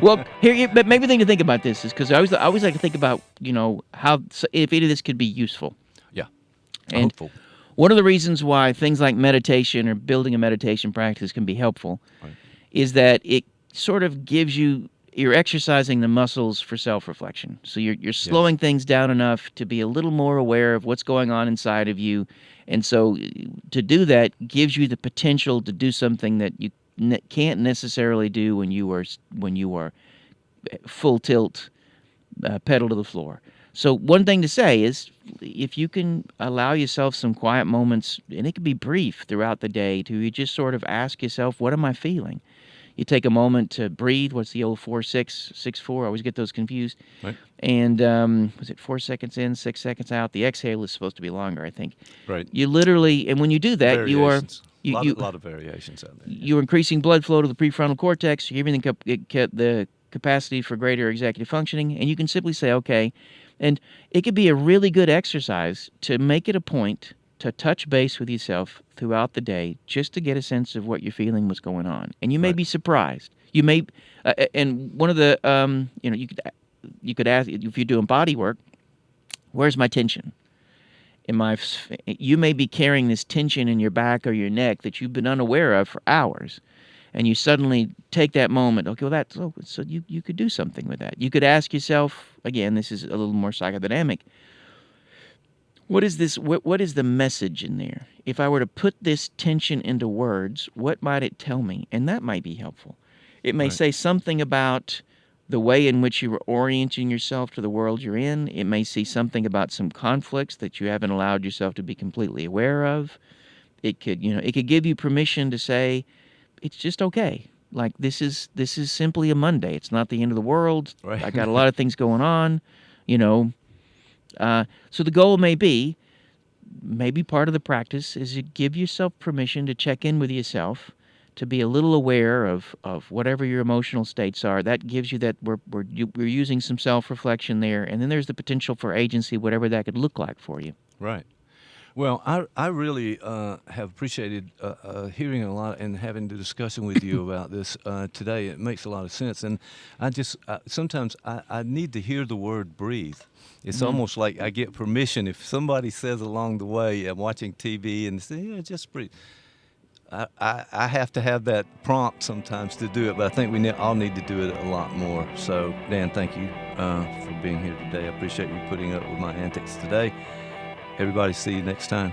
Well, but maybe the thing to think about this is because I always like to think about how if any of this could be useful. Yeah. And Hopeful. one of the reasons why things like meditation or building a meditation practice can be helpful Right. is that it sort of gives you're exercising the muscles for self-reflection. So you're Yes. slowing things down enough to be a little more aware of what's going on inside of you. And so to do that gives you the potential to do something that you can't necessarily do when you are full tilt, pedal to the floor. So one thing to say is if you can allow yourself some quiet moments, and it can be brief throughout the day, to you just sort of ask yourself, what am I feeling? You take a moment to breathe. What's the old 4-6, 6-4? I always get those confused. Right. And was it 4 seconds in, 6 seconds out? The exhale is supposed to be longer, I think. Right. You literally, and when you do that, Variations. you A you lot of variations out there. Yeah. you're increasing blood flow to the prefrontal cortex. You're giving the capacity for greater executive functioning, and you can simply say, okay. And it could be a really good exercise to make it a point to touch base with yourself throughout the day just to get a sense of what you're feeling, what's going on. And you may Right. be surprised. You may, and one of the, you could ask, if you're doing body work, where's my tension? You may be carrying this tension in your back or your neck that you've been unaware of for hours. And you suddenly take that moment, okay, well, so you could do something with that. You could ask yourself, again, this is a little more psychodynamic, what is this? What is the message in there? If I were to put this tension into words, what might it tell me? And that might be helpful. It may Right. say something about the way in which you are orienting yourself to the world you're in. It may say something about some conflicts that you haven't allowed yourself to be completely aware of. It could give you permission to say, it's just okay. Like this is simply a Monday. It's not the end of the world. Right. I got a lot of things going on, you know. So the goal maybe part of the practice is to give yourself permission to check in with yourself, to be a little aware of whatever your emotional states are. That gives you that we're using some self-reflection there, and then there's the potential for agency, whatever that could look like for you. Right. Well, I really have appreciated hearing a lot and having the discussion with you about this today. It makes a lot of sense. And I just sometimes I need to hear the word breathe. It's almost like I get permission if somebody says along the way, I'm watching TV and say, yeah, just breathe. I have to have that prompt sometimes to do it, but I think we all need to do it a lot more. So, Dan, thank you for being here today. I appreciate you putting up with my antics today. Everybody, see you next time.